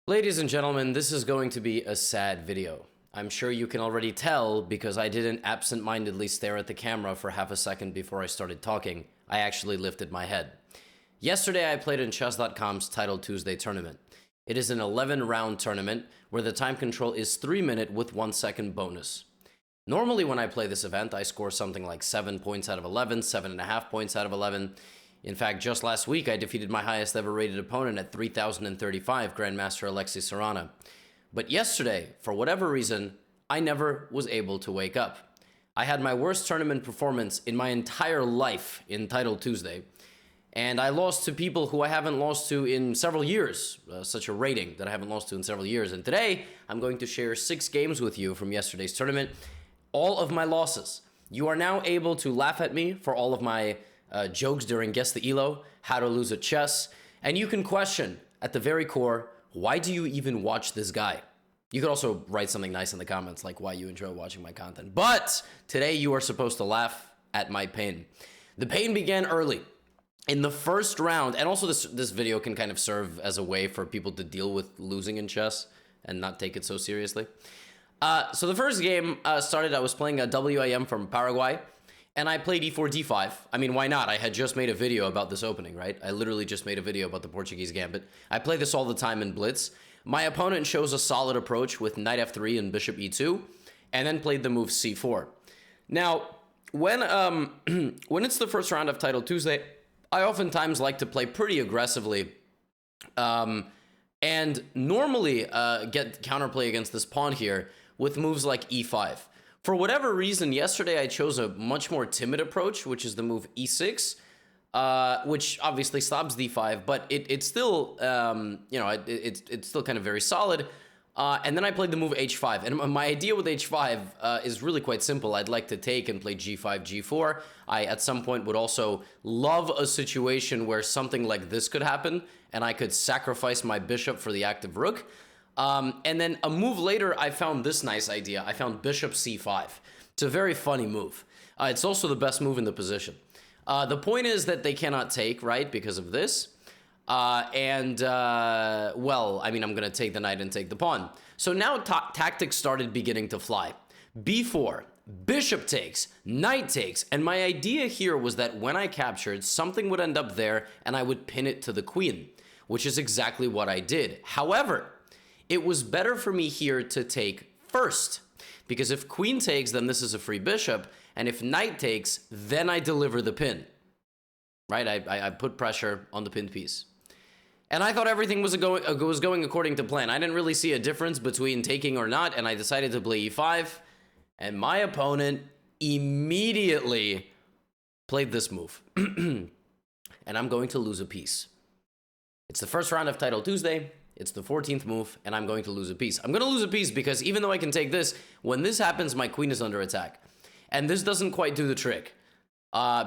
Ladies and gentlemen, this is going to be a sad video. I'm sure you can already tell because I didn't absent-mindedly stare at the camera for half a second before I started talking. I actually lifted my head. Yesterday I played in Chess.com's Title Tuesday tournament. It is an 11-round tournament where the time control is 3 minutes with 1 second bonus. Normally when I play this event, I score something like 7 points out of 11, 7.5 points out of 11. In fact, just last week, I defeated my highest ever rated opponent at 3,035, Grandmaster Alexei Sarana. But yesterday, for whatever reason, I never was able to wake up. I had my worst tournament performance in my entire life in Title Tuesday, and I lost to people who I haven't lost to in several years, such a rating that I haven't lost to in several years. And today, I'm going to share 6 games with you from yesterday's tournament, all of my losses. You are now able to laugh at me for all of my jokes during Guess the ELO, how to lose at chess, and you can question, at the very core, why do you even watch this guy? You could also write something nice in the comments, like why you enjoy watching my content. But today you are supposed to laugh at my pain. The pain began early. In the first round, and also this video can kind of serve as a way for people to deal with losing in chess and not take it so seriously. So the first game started, I was playing a WIM from Paraguay, and I played e4, d5. I mean, why not? I had just made a video about this opening, right? I literally just made a video about the Portuguese gambit. I play this all the time in Blitz. My opponent shows a solid approach with knight f3 and bishop e2, and then played the move c4. Now, when it's the first round of Title Tuesday, I oftentimes like to play pretty aggressively, and normally get counterplay against this pawn here with moves like e5. For whatever reason, yesterday I chose a much more timid approach, which is the move e6, which obviously stops d5, but it's still, it's still kind of very solid. And then I played the move h5, and my idea with h5 is really quite simple. I'd like to take and play g5, g4. I, at some point, would also love a situation where something like this could happen, and I could sacrifice my bishop for the active rook. And then a move later, I found this nice idea. I found bishop c5. It's a very funny move. It's also the best move in the position. The point is that they cannot take, right, because of this. Well, I mean, I'm going to take the knight and take the pawn. So now tactics started beginning to fly. b4, bishop takes, knight takes, and my idea here was that when I captured, something would end up there and I would pin it to the queen, which is exactly what I did. However, it was better for me here to take first, because if queen takes, then this is a free bishop, and if knight takes, then I deliver the pin, right? I put pressure on the pinned piece. And I thought everything was going according to plan. I didn't really see a difference between taking or not, and I decided to play e5, and my opponent immediately played this move. And I'm going to lose a piece. It's the first round of Title Tuesday. It's the 14th move, and I'm going to lose a piece. I'm going to lose a piece because even though I can take this, when this happens, my queen is under attack. And this doesn't quite do the trick.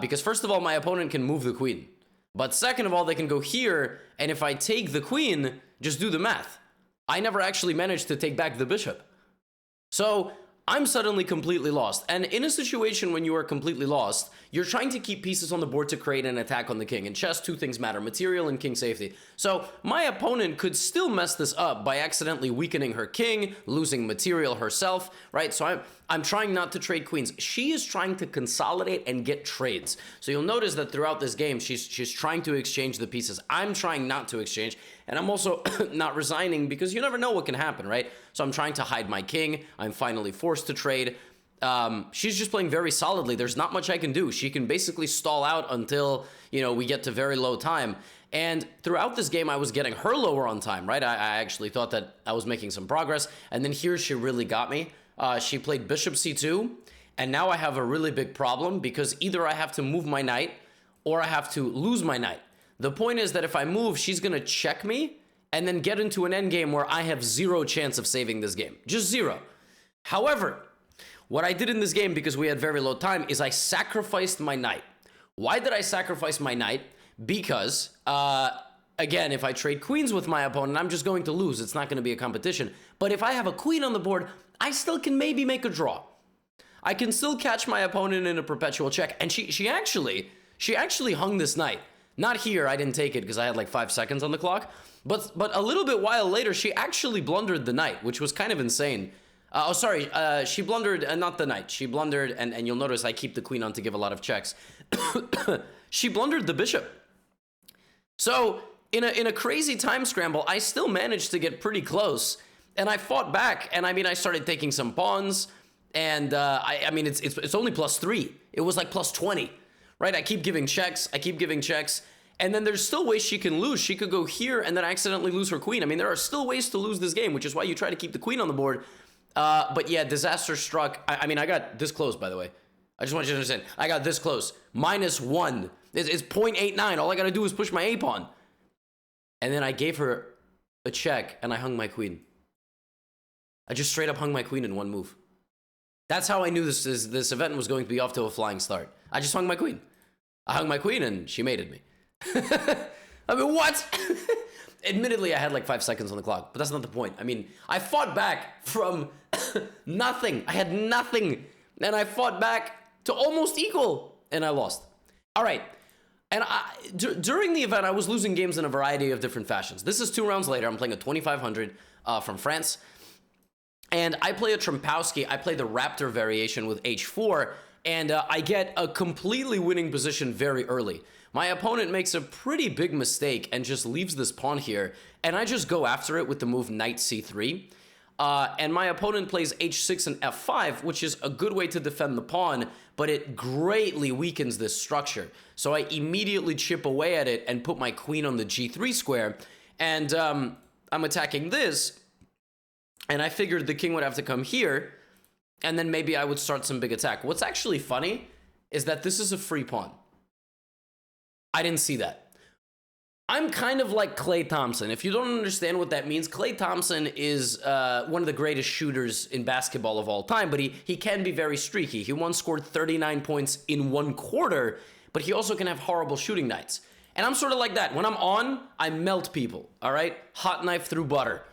Because first of all, my opponent can move the queen. But second of all, they can go here, and if I take the queen, just do the math. I never actually managed to take back the bishop. So I'm suddenly completely lost. And in a situation when you are completely lost, you're trying to keep pieces on the board to create an attack on the king. In chess, 2 things matter, material and king safety. So my opponent could still mess this up by accidentally weakening her king, losing material herself, right? So I'm trying not to trade queens. She is trying to consolidate and get trades. So you'll notice that throughout this game, she's trying to exchange the pieces. I'm trying not to exchange, and I'm also not resigning because you never know what can happen, right? So I'm trying to hide my king. I'm finally forced to trade. She's just playing very solidly. There's not much I can do. She can basically stall out until, we get to very low time. And throughout this game, I was getting her lower on time, right? I actually thought that I was making some progress. And then here she really got me. She played bishop c2. And now I have a really big problem because either I have to move my knight or I have to lose my knight. The point is that if I move, she's going to check me and then get into an endgame where I have 0 chance of saving this game. Just 0. However, what I did in this game, because we had very low time, is I sacrificed my knight. Why did I sacrifice my knight? Because, again, if I trade queens with my opponent, I'm just going to lose. It's not going to be a competition. But if I have a queen on the board, I still can maybe make a draw. I can still catch my opponent in a perpetual check. And she actually hung this knight. Not here, I didn't take it because I had like 5 seconds on the clock. But a little bit while later, she actually blundered the knight, which was kind of insane. She blundered, not the knight. She blundered, and you'll notice I keep the queen on to give a lot of checks. She blundered the bishop. So, in a crazy time scramble, I still managed to get pretty close. And I fought back, and I mean, I started taking some pawns, and I mean, it's only +3. It was like +20, right? I keep giving checks, and then there's still ways she can lose. She could go here and then accidentally lose her queen. I mean, there are still ways to lose this game, which is why you try to keep the queen on the board. But yeah, disaster struck. I mean, I got this close, by the way. I just want you to understand. I got this close. -1. It's 0.89. All I got to do is push my A-pawn. And then I gave her a check, and I hung my queen. I just straight up hung my queen in one move. That's how I knew this event was going to be off to a flying start. I just hung my queen. I hung my queen, and she mated me. I mean, what? Admittedly, I had like 5 seconds on the clock, but that's not the point. I mean, I fought back from nothing. I had nothing, and I fought back to almost equal, and I lost. All right, and during the event, I was losing games in a variety of different fashions. This is 2 rounds later. I'm playing a 2500 from France, and I play a Trompowsky. I play the Raptor variation with H4, and I get a completely winning position very early. My opponent makes a pretty big mistake and just leaves this pawn here, and I just go after it with the move knight c3. And my opponent plays h6 and f5, which is a good way to defend the pawn, but it greatly weakens this structure. So I immediately chip away at it and put my queen on the g3 square, and I'm attacking this, and I figured the king would have to come here, and then maybe I would start some big attack. What's actually funny is that this is a free pawn. I didn't see that. I'm kind of like Klay Thompson. If you don't understand what that means, Klay Thompson is one of the greatest shooters in basketball of all time, but he can be very streaky. He once scored 39 points in 1 quarter, but he also can have horrible shooting nights. And I'm sort of like that. When I'm on, I melt people, all right? Hot knife through butter.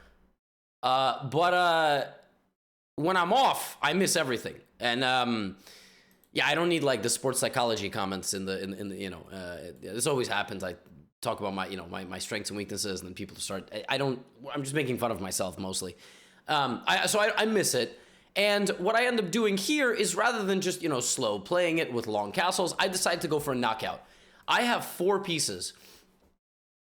But when I'm off, I miss everything. And yeah, I don't need like the sports psychology comments in the you know, this always happens. I talk about my strengths and weaknesses, and then people start, I'm just making fun of myself mostly. So I miss it. And what I end up doing here is, rather than just, slow playing it with long castles, I decide to go for a knockout. I have 4 pieces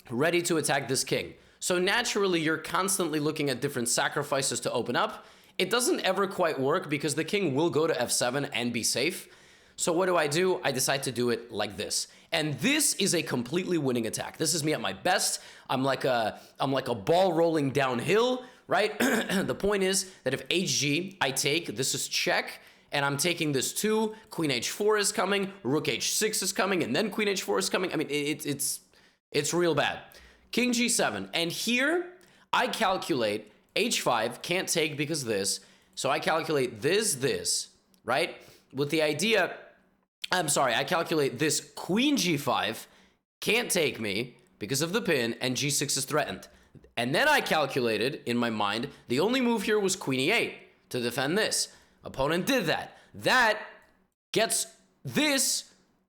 ready to attack this king. So naturally, you're constantly looking at different sacrifices to open up. It doesn't ever quite work because the king will go to f7 and be safe. So what do? I decide to do it like this. And this is a completely winning attack. This is me at my best. I'm like a ball rolling downhill, right? The point is that if hg, I take, this is check, and I'm taking this too. Queen h4 is coming, rook h6 is coming, and then queen h4 is coming. I mean, it's real bad. King g7, and here I calculate h5, can't take because this, so I calculate this, right? With the idea, I calculate this queen g5, can't take me because of the pin, and g6 is threatened. And then I calculated, in my mind, the only move here was queen e8 to defend this. Opponent did that. That gets this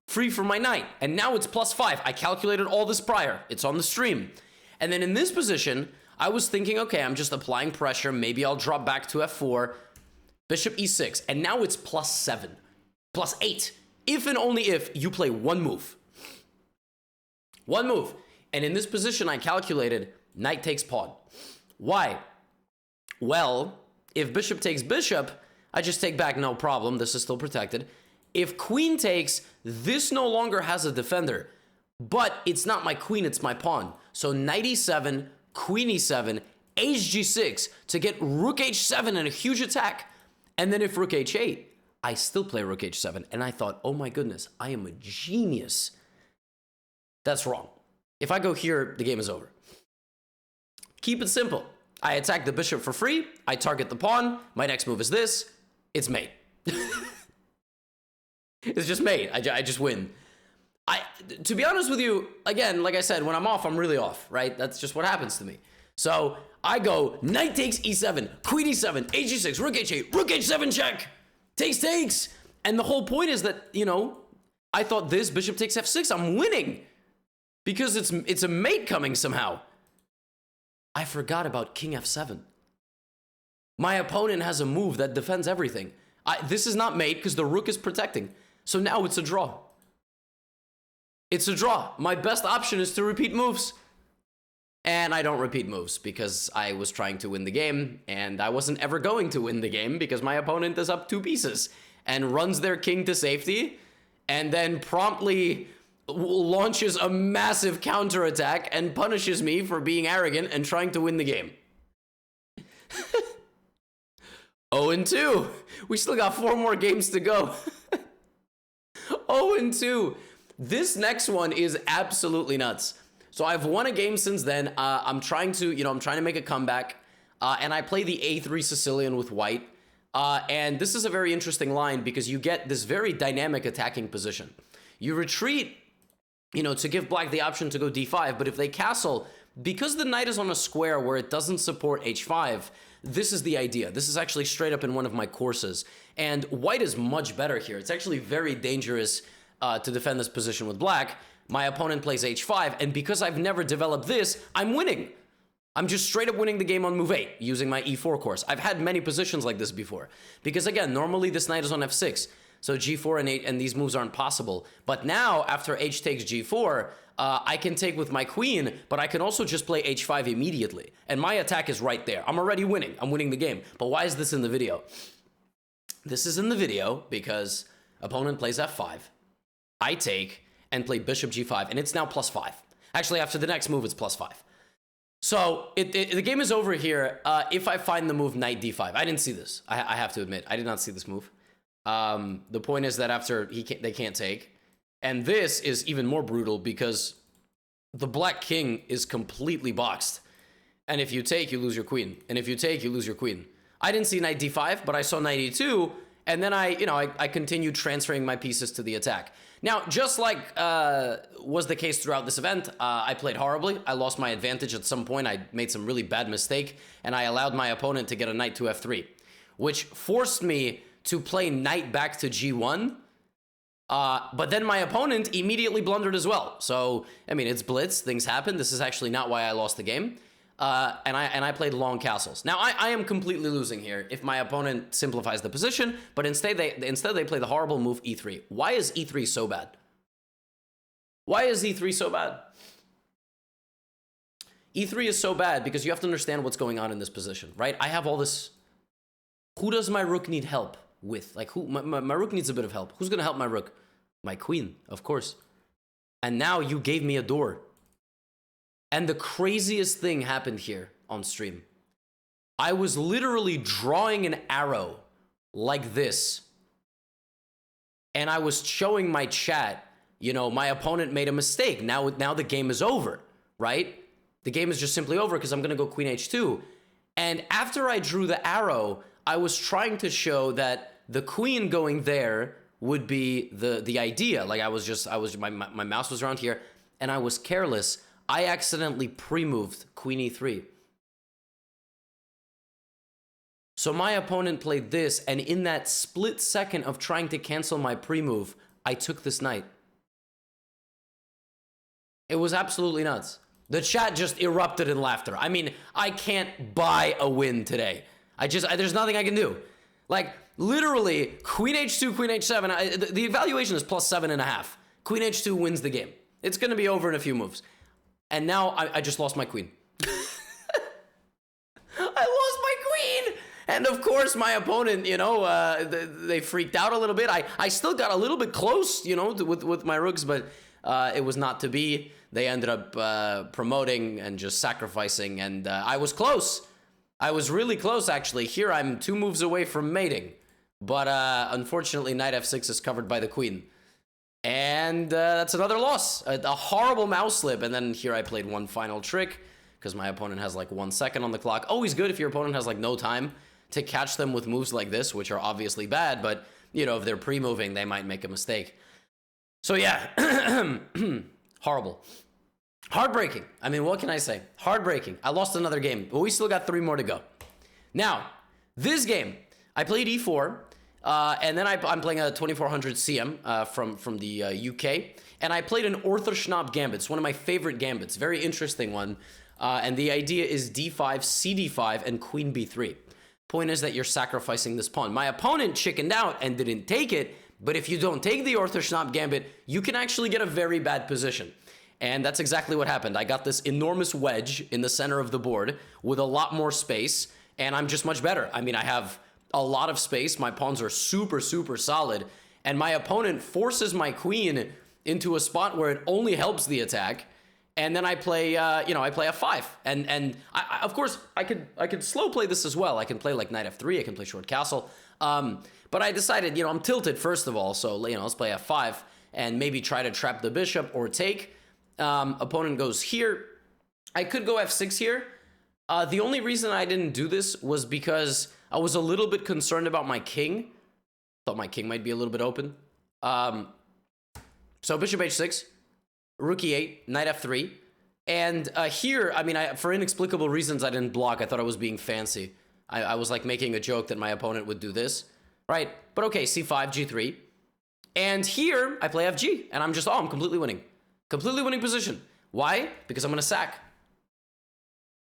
free from my knight, and now it's +5. I calculated all this prior. It's on the stream. And then in this position, I was thinking, okay, I'm just applying pressure. Maybe I'll drop back to f4, bishop e6, and now it's +7, +8. If and only if you play one move. One move. And in this position, I calculated knight takes pawn. Why? Well, if bishop takes bishop, I just take back, no problem. This is still protected. If queen takes, this no longer has a defender. But it's not my queen, it's my pawn. So knight e7, queen e7, hg6 to get rook h7 and a huge attack. And then if rook h8, I still play rook h7. And I thought, oh my goodness, I am a genius. That's wrong. If I go here, the game is over. Keep it simple. I attack the bishop for free. I target the pawn. My next move is this. It's mate. It's just mate. I just win. To be honest with you, again, like I said, when I'm off, I'm really off, right? That's just what happens to me. So I go knight takes e7, queen e7, hg6, rook h8, rook h7 check. Takes. And the whole point is that, I thought this bishop takes f6. I'm winning because it's a mate coming somehow. I forgot about king f7. My opponent has a move that defends everything. This is not mate because the rook is protecting. So now it's a draw. It's a draw. My best option is to repeat moves. And I don't repeat moves because I was trying to win the game, and I wasn't ever going to win the game because my opponent is up 2 pieces and runs their king to safety and then promptly launches a massive counterattack and punishes me for being arrogant and trying to win the game. 0-2. We still got 4 more games to go. 0-2. This next one is absolutely nuts. So I've won a game since then. I'm trying to make a comeback. And I play the A3 Sicilian with white. And this is a very interesting line because you get this very dynamic attacking position. You retreat, to give black the option to go d5. But if they castle, because the knight is on a square where it doesn't support h5, this is the idea. This is actually straight up in one of my courses. And white is much better here. It's actually very dangerous to defend this position with black. My opponent plays h5, and because I've never developed this, I'm winning. I'm just straight up winning the game on move 8 using my e4 course. I've had many positions like this before. Because again, normally this knight is on f6, so g4 and 8 and these moves aren't possible. But now, after h takes g4, I can take with my queen, but I can also just play h5 immediately. And my attack is right there. I'm already winning. I'm winning the game. But why is this in the video? This is in the video because opponent plays f5. I take and play bishop g5, and it's now +5. Actually, after the next move, it's +5. So the game is over here if I find the move knight d5. I didn't see this. I have to admit, I did not see this move. The point is that after they can't take, and this is even more brutal because the black king is completely boxed. And if you take, you lose your queen. And if you take, you lose your queen. I didn't see knight d5, but I saw knight e2, and then I continued transferring my pieces to the attack. Now, just like was the case throughout this event, I played horribly. I lost my advantage at some point. I made some really bad mistake, and I allowed my opponent to get a knight to f3, which forced me to play knight back to g1. But then my opponent immediately blundered as well. So, I mean, it's blitz. Things happen. This is actually not why I lost the game. And I played long castles. Now, I am completely losing here if my opponent simplifies the position, but instead they play the horrible move e3. Why is e3 so bad? Why is e3 so bad? e3 is so bad because you have to understand what's going on in this position, right? I have all this. Who does my rook need help with? Like, my rook needs a bit of help. Who's going to help my rook? My queen, of course. And now you gave me a door. And the craziest thing happened here on stream. I was literally drawing an arrow like this. And I was showing my chat, my opponent made a mistake. Now the game is over, right? The game is just simply over because I'm going to go queen h2. And after I drew the arrow, I was trying to show that the queen going there would be the idea. Like my mouse was around here and I was careless. I accidentally pre-moved queen e3. So my opponent played this, and in that split second of trying to cancel my pre-move, I took this knight. It was absolutely nuts. The chat just erupted in laughter. I mean, I can't buy a win today. There's nothing I can do. Like, literally, queen h2, queen h7, the evaluation is +7.5. Queen h2 wins the game. It's going to be over in a few moves. And now I just lost my queen. I lost my queen! And of course, my opponent, they freaked out a little bit. I still got a little bit close, with my rooks, but it was not to be. They ended up promoting and just sacrificing, and I was close. I was really close, actually. Here, I'm 2 moves away from mating. But unfortunately, knight f6 is covered by the queen. And that's another loss. A horrible mouse slip. And then here I played one final trick because my opponent has like 1 second on the clock. Always good if your opponent has like no time to catch them with moves like this, which are obviously bad. But, if they're pre-moving, they might make a mistake. So yeah, horrible. Heartbreaking. I mean, what can I say? Heartbreaking. I lost another game, but we still got 3 more to go. Now, this game, I played e4. And then I'm playing a 2400 CM from the UK. And I played an Arthur Schnapp gambit. It's one of my favorite gambits. Very interesting one. And the idea is d5, cd5, and queen b3. Point is that you're sacrificing this pawn. My opponent chickened out and didn't take it. But if you don't take the Arthur Schnapp gambit, you can actually get a very bad position. And that's exactly what happened. I got this enormous wedge in the center of the board with a lot more space. And I'm just much better. I mean, I have a lot of space. My pawns are super, super solid. And my opponent forces my queen into a spot where it only helps the attack. And then I play, I play f5. And I, of course, I could slow play this as well. I can play like knight f3. I can play short castle. But I decided, I'm tilted first of all. So, let's play f5 and maybe try to trap the bishop or take. Opponent goes here. I could go f6 here. The only reason I didn't do this was because I was a little bit concerned about my king. Thought my king might be a little bit open. So bishop h6, rook e8, knight f3. And here, for inexplicable reasons, I didn't block. I thought I was being fancy. I was like making a joke that my opponent would do this, right? But okay, c5, g3. And here, I play fg, and I'm completely winning. Completely winning position. Why? Because I'm going to sack.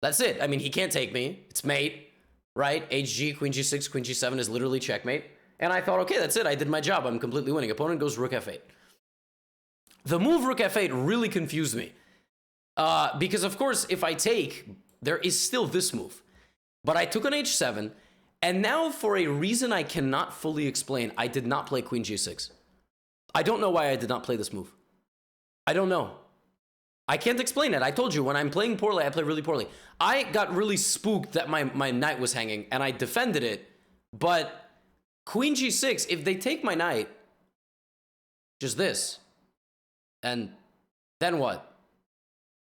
That's it. He can't take me. It's mate, right? Hg, queen g6, queen g7 is literally checkmate. And I thought, okay, that's it. I did my job. I'm completely winning. Opponent goes rook f8. The move rook f8 really confused me. Because, of course, if I take, there is still this move. But I took on h7, and now for a reason I cannot fully explain, I did not play queen g6. I don't know why I did not play this move. I don't know. I can't explain it. I told you, when I'm playing poorly, I play really poorly. I got really spooked that my knight was hanging, and I defended it. But queen g6, if they take my knight, just this, and then what?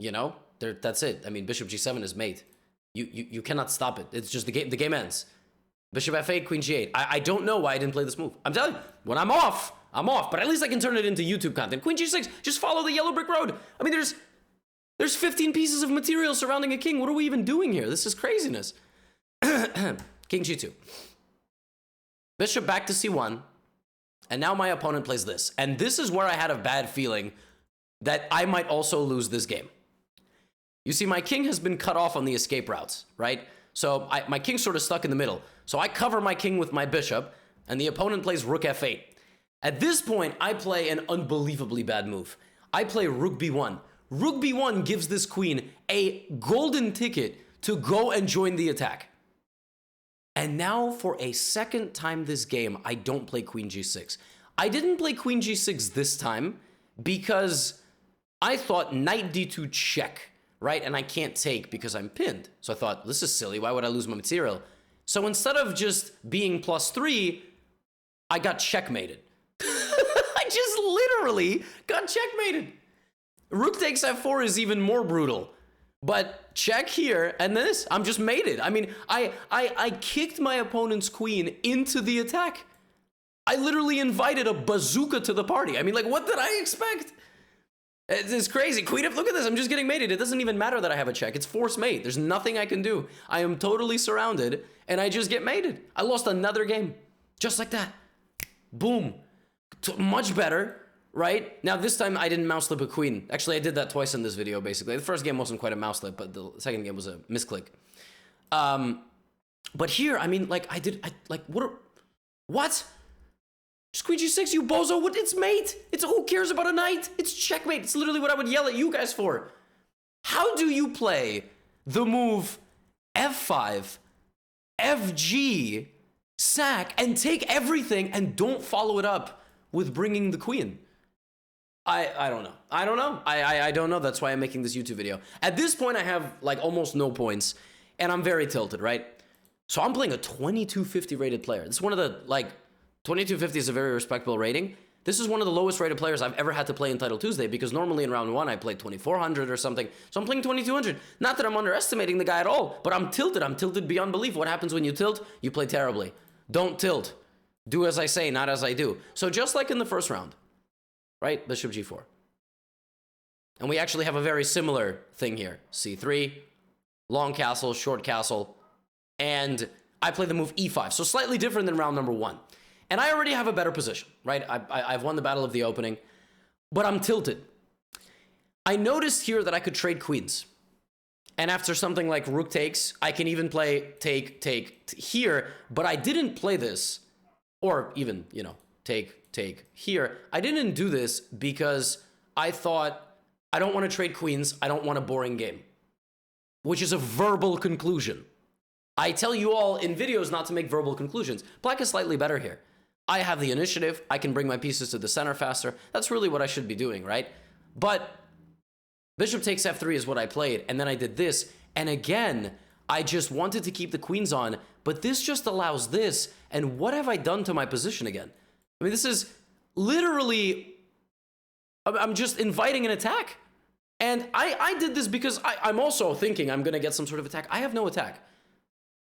That's it. Bishop g7 is mate. You cannot stop it. It's just the game ends. Bishop f8, queen g8. I don't know why I didn't play this move. I'm telling you, when I'm off, but at least I can turn it into YouTube content. Queen g6, just follow the yellow brick road. There's 15 pieces of material surrounding a king. What are we even doing here? This is craziness. King g2. Bishop back to c1. And now my opponent plays this. And this is where I had a bad feeling that I might also lose this game. You see, my king has been cut off on the escape routes, right? So my king's sort of stuck in the middle. So I cover my king with my bishop, and the opponent plays rook f8. At this point, I play an unbelievably bad move. I play rook b1. Rook b1 gives this queen a golden ticket to go and join the attack. And now, for a second time this game, I don't play queen g6. I didn't play queen g6 this time because I thought knight d2 check, right? And I can't take because I'm pinned. So I thought, this is silly. Why would I lose my material? So instead of just being +3, I got checkmated. I just literally got checkmated. Rook takes f4 is even more brutal. But check here, and this, I'm just mated. I kicked my opponent's queen into the attack. I literally invited a bazooka to the party. What did I expect? It's crazy. Queen look at this, I'm just getting mated. It doesn't even matter that I have a check. It's force mate. There's nothing I can do. I am totally surrounded, and I just get mated. I lost another game. Just like that. Boom. Much better. Right? Now, this time I didn't mouse slip a queen. Actually, I did that twice in this video, basically. The first game wasn't quite a mouse slip, but the second game was a misclick. But here, what? Just queen g6, you bozo. What? It's mate. Who cares about a knight? It's checkmate. It's literally what I would yell at you guys for. How do you play the move f5, fg, sack, and take everything and don't follow it up with bringing the queen? I don't know. I don't know. That's why I'm making this YouTube video. At this point, I have almost no points, and I'm very tilted, right? So I'm playing a 2250 rated player. This is one of the 2250 is a very respectable rating. This is one of the lowest rated players I've ever had to play in Title Tuesday, because normally in round 1 I played 2400 or something. So I'm playing 2200. Not that I'm underestimating the guy at all, but I'm tilted. I'm tilted beyond belief. What happens when you tilt? You play terribly. Don't tilt. Do as I say, not as I do. So just like in the first round, right? Bishop g4. And we actually have a very similar thing here. c3, long castle, short castle, and I play the move e5. So slightly different than round number 1. And I already have a better position, right? I've won the battle of the opening, but I'm tilted. I noticed here that I could trade queens. And after something like rook takes, I can even play take here, but I didn't play this, or even, you know, take here. I didn't do this because I thought, I don't want to trade queens, I don't want a boring game, which is a verbal conclusion. I tell you all in videos not to make verbal conclusions. Black is slightly better here. I have the initiative, I can bring my pieces to the center faster. That's really what I should be doing, right? But bishop takes f3 is what I played, and then I did this, and again, I just wanted to keep the queens on, but this just allows this, and what have I done to my position again? I mean, this is literally, I'm just inviting an attack. And I did this because I'm also thinking I'm going to get some sort of attack. I have no attack.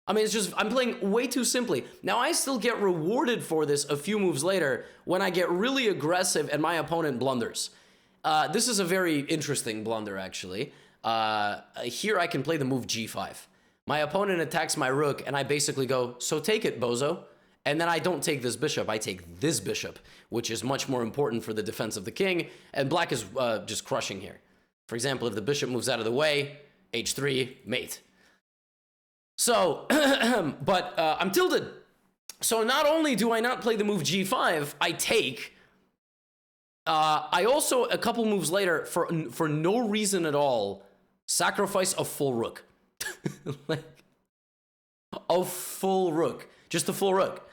I mean, it's just, I'm playing way too simply. Now, I still get rewarded for this a few moves later when I get really aggressive and my opponent blunders. This is a very interesting blunder, actually. Here I can play the move g5. My opponent attacks my rook, and I basically go, so take it, bozo. And then I don't take this bishop, I take this bishop, which is much more important for the defense of the king, and black is just crushing here. For example, if the bishop moves out of the way, h3, mate. So, but I'm tilted. So not only do I not play the move g5, I take. I also, a couple moves later, for no reason at all, sacrifice a full rook. Like, a full rook. Just a full rook.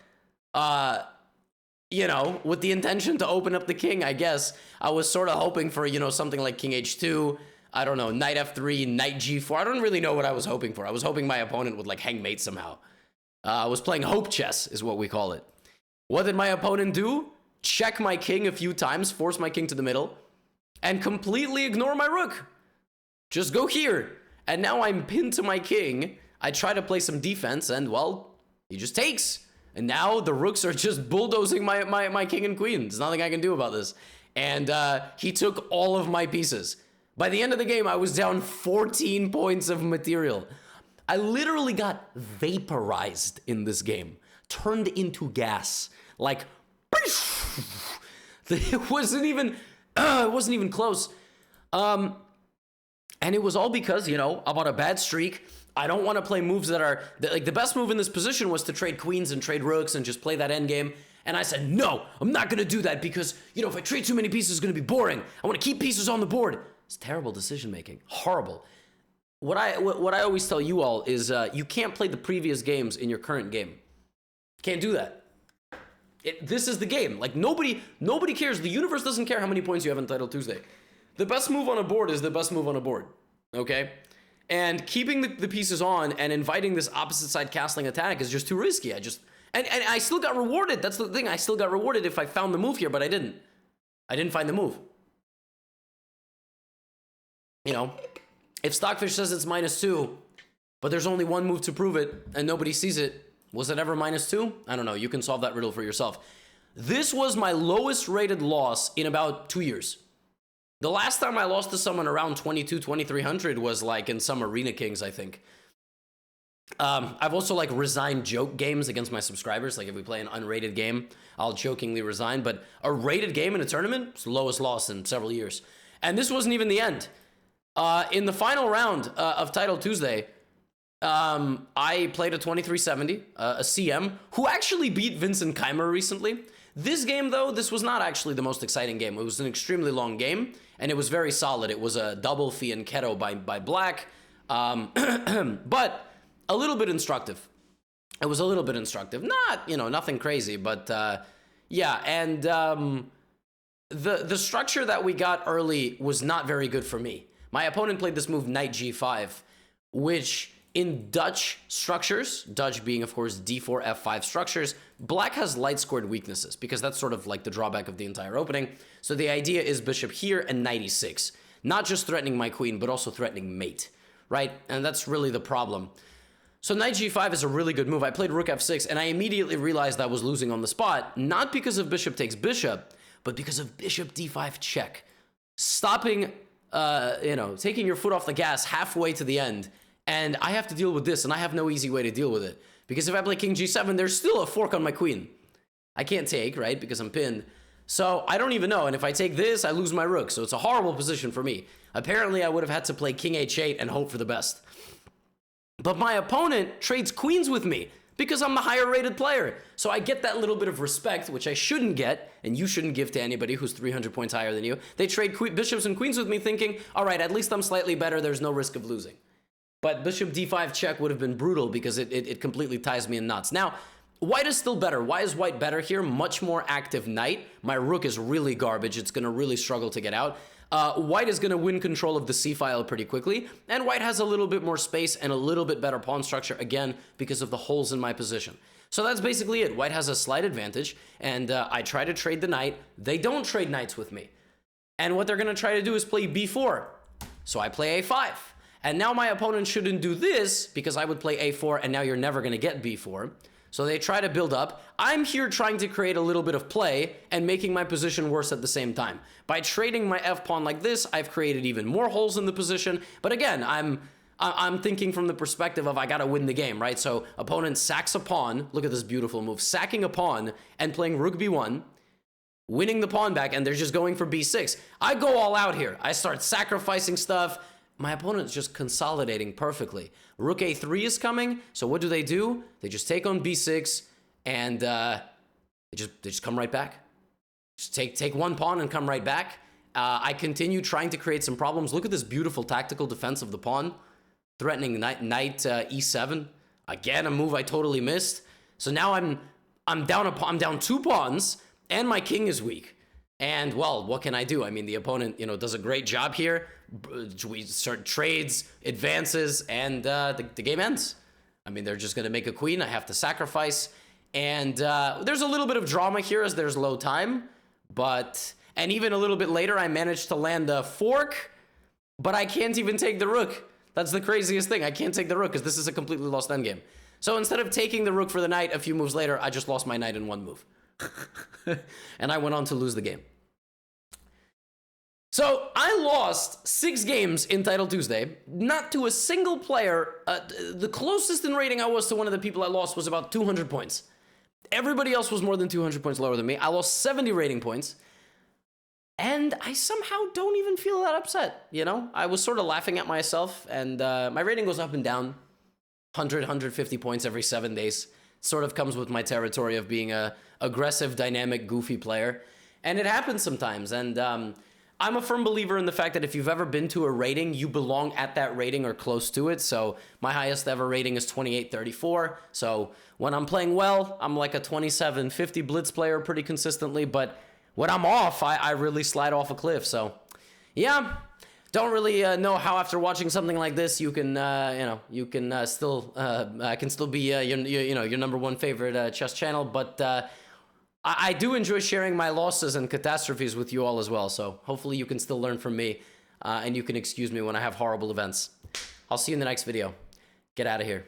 You know, with the intention to open up the king, I guess. I was sort of hoping for, you know, something like king h2, I don't know, knight f3, knight g4. I don't really know what I was hoping for. I was hoping my opponent would, like, hang mate somehow. I was playing hope chess, is what we call it. What did my opponent do? Check my king a few times, force my king to the middle, and completely ignore my rook. Just go here. And now I'm pinned to my king. I try to play some defense, and, well, he just takes. And now the rooks are just bulldozing my king and queen. There's nothing I can do about this. And he took all of my pieces. By the end of the game, I was down 14 points of material. I literally got vaporized in this game. Turned into gas. Like, it wasn't even close. And it was all because, you know, I'm on a bad streak. I don't want to play moves that are, like, the best move in this position was to trade queens and trade rooks and just play that endgame. And I said, no, I'm not going to do that because, you know, if I trade too many pieces, it's going to be boring. I want to keep pieces on the board. It's terrible decision-making. Horrible. What I always tell you all is you can't play the previous games in your current game. Can't do that. This is the game. Like, nobody cares. The universe doesn't care how many points you have on Title Tuesday. The best move on a board is the best move on a board. Okay? And keeping the pieces on and inviting this opposite side castling attack is just too risky. And I still got rewarded. That's the thing. I still got rewarded if I found the move here, but I didn't. I didn't find the move. You know, if Stockfish says it's -2, but there's only one move to prove it and nobody sees it, was it ever -2? I don't know. You can solve that riddle for yourself. This was my lowest rated loss in about 2 years. The last time I lost to someone around 22, 2300 was like in some Arena Kings, I think. I've also like resigned joke games against my subscribers. Like if we play an unrated game, I'll jokingly resign. But a rated game in a tournament, it's the lowest loss in several years. And this wasn't even the end. In the final round of Title Tuesday, I played a 2370, a CM, who actually beat Vincent Keimer recently. This game, though, this was not actually the most exciting game. It was an extremely long game, and it was very solid. It was a double fianchetto by black, but a little bit instructive. It was a little bit instructive. Not, you know, nothing crazy, but yeah, and the structure that we got early was not very good for me. My opponent played this move, knight g5, which in Dutch structures, Dutch being, of course, d4, f5 structures, black has light squared weaknesses because that's sort of like the drawback of the entire opening. So the idea is bishop here and knight e6, not just threatening my queen, but also threatening mate, right? And that's really the problem. So knight g5 is a really good move. I played rook f6, and I immediately realized I was losing on the spot, not because of bishop takes bishop, but because of bishop d5 check. Stopping, you know, taking your foot off the gas halfway to the end. And I have to deal with this, and I have no easy way to deal with it. Because if I play king g7, there's still a fork on my queen. I can't take, right? Because I'm pinned. So I don't even know. And if I take this, I lose my rook. So it's a horrible position for me. Apparently, I would have had to play king h8 and hope for the best. But my opponent trades queens with me because I'm the higher rated player. So I get that little bit of respect, which I shouldn't get, and you shouldn't give to anybody who's 300 points higher than you. They trade bishops and queens with me thinking, all right, at least I'm slightly better. There's no risk of losing. But bishop d5 check would have been brutal because it completely ties me in knots. Now, white is still better. Why is white better here? Much more active knight. My rook is really garbage. It's going to really struggle to get out. White is going to win control of the c-file pretty quickly, and white has a little bit more space and a little bit better pawn structure, again, because of the holes in my position. So that's basically it. White has a slight advantage, and I try to trade the knight. They don't trade knights with me. And what they're going to try to do is play b4. So I play a5. And now my opponent shouldn't do this, because I would play a4, and now you're never going to get b4. So they try to build up. I'm here trying to create a little bit of play and making my position worse at the same time. By trading my f-pawn like this, I've created even more holes in the position. But again, I'm thinking from the perspective of I gotta win the game, right? So opponent sacks a pawn. Look at this beautiful move. Sacking a pawn and playing rook b1, winning the pawn back, and they're just going for b6. I go all out here. I start sacrificing stuff. My opponent's just consolidating perfectly. Rook a3 is coming, so what do? They just take on b6, and they just come right back. Just take one pawn and come right back. I continue trying to create some problems. Look at this beautiful tactical defense of the pawn, threatening knight e7. Again, a move I totally missed. So now I'm down 2 pawns, and my king is weak. And, well, what can I do? I mean, the opponent, does a great job here. We start trades, advances, and the game ends. I mean, they're just going to make a queen. I have to sacrifice. And there's a little bit of drama here as there's low time. And even a little bit later, I managed to land a fork. But I can't even take the rook. That's the craziest thing. I can't take the rook because this is a completely lost endgame. So instead of taking the rook for the knight a few moves later, I just lost my knight in one move. And I went on to lose the game. So I lost 6 games in Title Tuesday, not to a single player. The closest in rating I was to one of the people I lost was about 200 points. Everybody else was more than 200 points lower than me. I lost 70 rating points, and I somehow don't even feel that upset, I was sort of laughing at myself, and my rating goes up and down, 100, 150 points every 7 days. It sort of comes with my territory of being a aggressive, dynamic, goofy player, and it happens sometimes, and I'm a firm believer in the fact that if you've ever been to a rating, you belong at that rating or close to it. So my highest ever rating is 2834. So when I'm playing well, I'm like a 2750 blitz player pretty consistently. But when I'm off, I really slide off a cliff. So yeah, don't really know how after watching something like this you can still I can still be your number one favorite chess channel, but I do enjoy sharing my losses and catastrophes with you all as well, so hopefully you can still learn from me, and you can excuse me when I have horrible events. I'll see you in the next video. Get out of here.